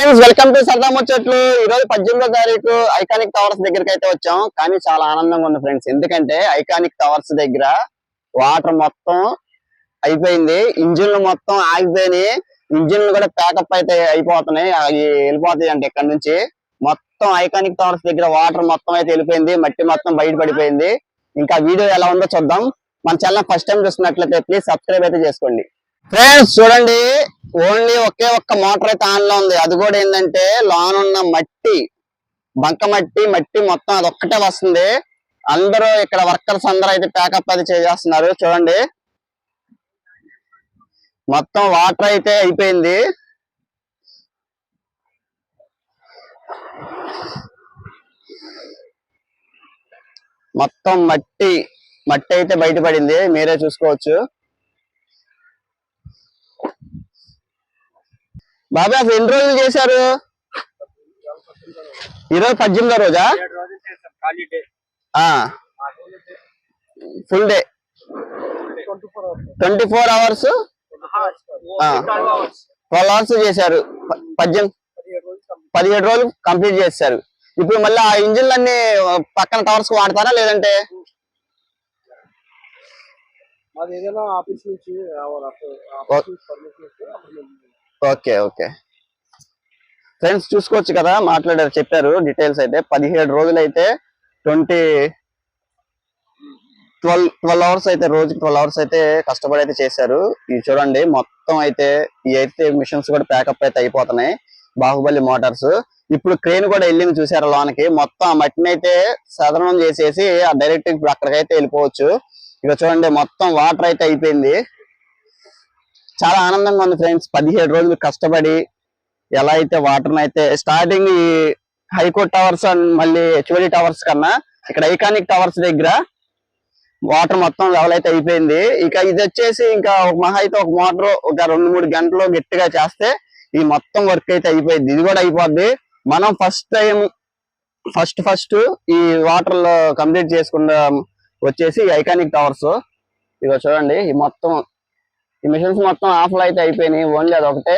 Friends welcome to సరదా ముచ్చట్లు. ఈ రోజు 18వ తారీఖు ఐకానిక్ టవర్స్ దగ్గరికి అయితే వచ్చాం. కానీ చాలా ఆనందంగా ఉంది ఫ్రెండ్స్. ఎందుకంటే ఐకానిక్ టవర్స్ దగ్గర వాటర్ మొత్తం అయిపోయింది, ఇంజిన్లు మొత్తం ఆగిపోయినాయి, ఇంజిన్లు కూడా ప్యాకప్ అయితే అయిపోతున్నాయి, అవి వెళ్ళిపోతాయి అంటే ఇక్కడ నుంచి. మొత్తం ఐకానిక్ టవర్స్ దగ్గర వాటర్ మొత్తం అయితే వెళ్ళిపోయింది, మట్టి మొత్తం బయట పడిపోయింది. ఇంకా వీడియో ఎలా ఉందో చూద్దాం. మన ఛానల్ ఫస్ట్ టైం చూస్తున్నట్లయితే ప్లీజ్ సబ్స్క్రైబ్ అయితే చేసుకోండి. ఫ్రెండ్స్ చూడండి, ఓన్లీ ఒకే ఒక్క మోటార్ అయితే ఆన్ లో ఉంది. అది కూడా ఏంటంటే లోన్ ఉన్న మట్టి, బంక మట్టి మొత్తం అదొక్కటే వస్తుంది. అందరూ ఇక్కడ వర్కర్స్ అందరూ అయితే ప్యాకప్ అది చేస్తున్నారు. చూడండి మొత్తం వాటర్ అయితే అయిపోయింది. మొత్తం మట్టి అయితే బయటపడింది, మీరే చూసుకోవచ్చు. బాబాయ్ అసలు ఎన్ని రోజులు చేశారు? ఈరోజు 18వ రోజా? ఫుల్ డే 24 hours 12 hours చేశారు. 17 రోజులు కంప్లీట్ చేశారు. ఇప్పుడు మళ్ళీ ఆ ఇంజిన్లు అన్ని పక్కన టవర్స్ వాడతారా లేదంటే? ఓకే ఓకే ఫ్రెండ్స్ చూసుకోవచ్చు కదా, మాట్లాడారు, చెప్పారు డీటెయిల్స్ అయితే. 17 రోజులు అయితే 12 hours అయితే, రోజుకి 12 hours అయితే కష్టపడి అయితే చేశారు. ఇవి చూడండి మొత్తం అయితే ఈ అయితే మిషన్స్ కూడా ప్యాకప్ అయితే అయిపోతున్నాయి, బాహుబలి మోటార్స్. ఇప్పుడు క్రేన్ కూడా వెళ్ళింది చూసారు లోనకి. మొత్తం ఆ మట్టిని అయితే సాధారణం చేసేసి ఆ డైరెక్ట్ ఇప్పుడు అక్కడికైతే వెళ్ళిపోవచ్చు. ఇక చూడండి మొత్తం వాటర్ అయితే అయిపోయింది. చాలా ఆనందంగా ఉంది ఫ్రెండ్స్. 17 రోజులు కష్టపడి ఎలా అయితే వాటర్ అయితే స్టార్టింగ్ ఈ హైకోర్ట్ టవర్స్ అండ్ మళ్ళీ హెచ్ఓడి టవర్స్ కన్నా ఇక్కడ ఐకానిక్ టవర్స్ దగ్గర వాటర్ మొత్తం లెవెల్ అయితే అయిపోయింది. ఇక ఇది వచ్చేసి ఇంకా మహా అయితే ఒక మోటార్ ఒక 2-3 గంటలు గట్టిగా చేస్తే ఈ మొత్తం వర్క్ అయితే అయిపోయింది. ఇది కూడా అయిపోద్ది. మనం ఫస్ట్ ఈ వాటర్ లో కంప్లీట్ చేసుకున్న వచ్చేసి ఐకానిక్ టవర్స్. ఇక చూడండి ఈ మొత్తం ఈ మిషన్స్ మొత్తం ఆఫ్ లో అయితే అయిపోయినాయి, ఓన్లీ అదొకటే.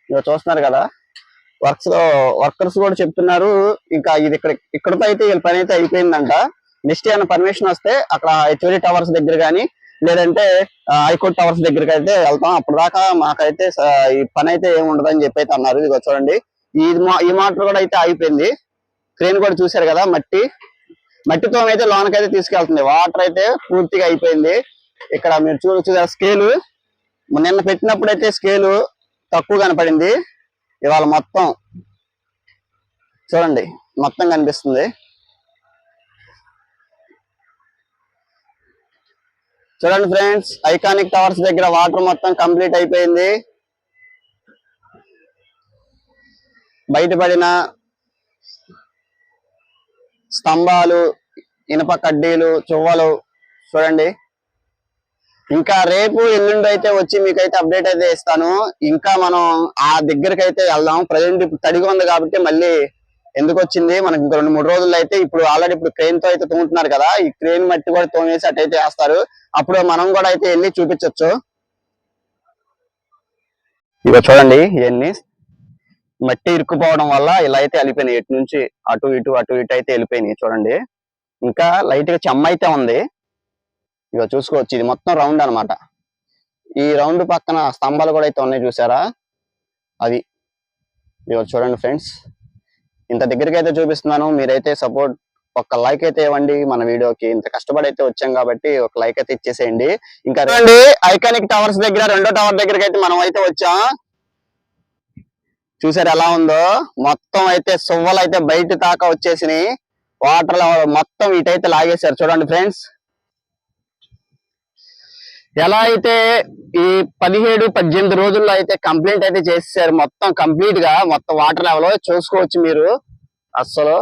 ఇక చూస్తున్నారు కదా, వర్కర్స్ కూడా చెప్తున్నారు ఇంకా ఇది ఇక్కడతో అయితే వీళ్ళ పని అయితే అయిపోయిందంట. నెక్స్ట్ ఏమైనా పర్మిషన్ వస్తే అక్కడ హెచ్ఓడి టవర్స్ దగ్గర కానీ లేదంటే హైకోర్టు టవర్స్ దగ్గరికి అయితే వెళ్తాం. అప్పుడు దాకా మాకైతే ఈ పని అయితే ఏమి ఉండదని చెప్పి అయితే అన్నారు. ఇదిగో చూడండి ఈ మోటార్ కూడా అయితే అయిపోయింది. క్రేన్ కూడా చూసారు కదా, మట్టితో అయితే లోనకైతే తీసుకెళ్తుంది. వాటర్ అయితే పూర్తిగా అయిపోయింది. ఇక్కడ మీరు చూడొచ్చు స్కేలు, నిన్న పెట్టినప్పుడు అయితే స్కేలు తక్కువ కనపడింది, ఇవాళ మొత్తం చూడండి మొత్తం కనిపిస్తుంది. చూడండి ఫ్రెండ్స్, ఐకానిక్ టవర్స్ దగ్గర వాటర్ మొత్తం కంప్లీట్ అయిపోయింది. బయటపడిన స్తంభాలు, ఇనుప కడ్డీలు, చువ్వలు చూడండి. ఇంకా రేపు ఎల్లుండి అయితే వచ్చి మీకైతే అప్డేట్ అయితే ఇస్తాను. ఇంకా మనం ఆ దగ్గరికి అయితే వెళ్దాం. ప్రజెంట్ ఇప్పుడు తడిగా ఉంది కాబట్టి మళ్ళీ ఎందుకు వచ్చింది మనకి ఇంకా 2-3 రోజుల్లో అయితే. ఇప్పుడు ఆల్రెడీ ఇప్పుడు క్రేన్ తో అయితే తోముతున్నారు కదా, ఈ క్రేన్ మట్టి కూడా తోమేసి అటైతే వేస్తారు. అప్పుడు మనం కూడా అయితే వెళ్ళి చూపించవచ్చు. ఇక చూడండి ఇవన్నీ మట్టి ఇరుక్కుపోవడం వల్ల ఇలా అయితే వెళ్ళిపోయినాయి, ఇటు నుంచి అటు ఇటు అయితే వెళ్ళిపోయినాయి. చూడండి ఇంకా లైట్ గా చెమ్మ అయితే ఉంది. ఇక చూసుకోవచ్చు, ఇది మొత్తం రౌండ్ అనమాట. ఈ రౌండ్ పక్కన స్తంభాలు కూడా అయితే ఉన్నాయి చూసారా, అది. ఇక చూడండి ఫ్రెండ్స్, ఇంత దగ్గరికి అయితే చూపిస్తున్నాను. మీరైతే సపోర్ట్ ఒక లైక్ అయితే ఇవ్వండి మన వీడియోకి. ఇంత కష్టపడి అయితే వచ్చాం కాబట్టి ఒక లైక్ అయితే ఇచ్చేసేయండి. ఇంకా రండి ఐకానిక్ టవర్స్ దగ్గర 2వ టవర్ దగ్గరికి అయితే మనం అయితే వచ్చాం. చూసారు ఎలా ఉందో, మొత్తం అయితే సువ్వలు అయితే బయట దాకా వచ్చేసినాయి. వాటర్ మొత్తం ఇటైతే లాగేశారు. చూడండి ఫ్రెండ్స్, ఎలా అయితే ఈ 17-18 రోజుల్లో అయితే కంప్లీట్ అయితే చేసేసారు. మొత్తం కంప్లీట్ గా మొత్తం వాటర్ లెవెల్ చూసుకోవచ్చు మీరు. అసలు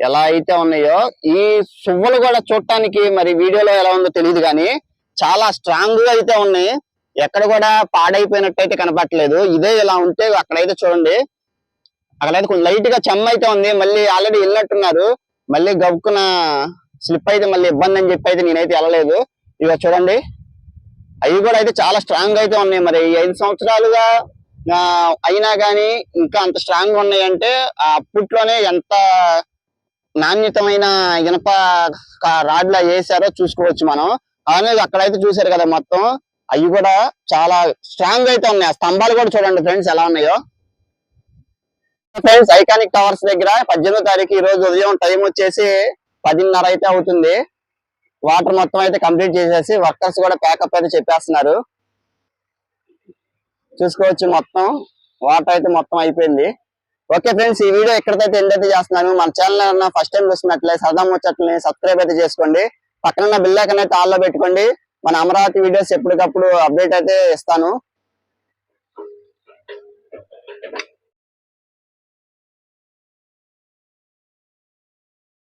ఎలా అయితే ఉన్నాయో ఈ సువ్వలు కూడా చూడటానికి మరి వీడియోలో ఎలా ఉందో తెలియదు కానీ చాలా స్ట్రాంగ్ గా అయితే ఉన్నాయి. ఎక్కడ కూడా పాడైపోయినట్టు అయితే కనపట్లేదు. ఇదే ఇలా ఉంటే అక్కడైతే చూడండి, అక్కడైతే కొంచెం లైట్ గా చెమ్మ అయితే ఉంది. మళ్ళీ ఆల్రెడీ వెళ్ళినట్టున్నారు, మళ్ళీ గబుక్కున స్లిప్ అయితే మళ్ళీ ఇబ్బంది అని చెప్పి అయితే నేనైతే వెళ్ళలేదు. ఇక చూడండి అవి కూడా అయితే చాలా స్ట్రాంగ్ అయితే ఉన్నాయి. మరి 5 సంవత్సరాలుగా అయినా కానీ ఇంకా అంత స్ట్రాంగ్ ఉన్నాయంటే ఆ అప్పట్లోనే ఎంత నాణ్యతమైన ఇనప రాడ్లా వేసారో చూసుకోవచ్చు మనం. అనేది అక్కడైతే చూసారు కదా మొత్తం, అవి కూడా చాలా స్ట్రాంగ్ అయితే ఉన్నాయి. ఆ స్తంభాలు కూడా చూడండి ఫ్రెండ్స్ ఎలా ఉన్నాయో. ఫ్రెండ్స్ ఐకానిక్ టవర్స్ దగ్గర 18వ తారీఖు ఈ రోజు ఉదయం టైం వచ్చేసి 10:30 అయితే అవుతుంది. వాటర్ మొత్తం అయితే కంప్లీట్ చేసేసి వర్కర్స్ కూడా ప్యాకప్ అయితే చెప్పేస్తున్నారు. చూసుకోవచ్చు మొత్తం వాటర్ అయితే మొత్తం అయిపోయింది. ఓకే ఫ్రెండ్స్, ఈ వీడియో ఎక్కడికైతే ఎండ్ అయితే చేస్తున్నాను. మన ఛానల్ ఫస్ట్ టైం చూస్తున్నట్లే సరదా ముచ్చట్లని సబ్స్క్రైబ్ అయితే చేసుకోండి. పక్కన బిల్ ఐకాన్ అయితే ఆల్లో పెట్టుకోండి. మన అమరావతి వీడియోస్ ఎప్పటికప్పుడు అప్డేట్ అయితే ఇస్తాను.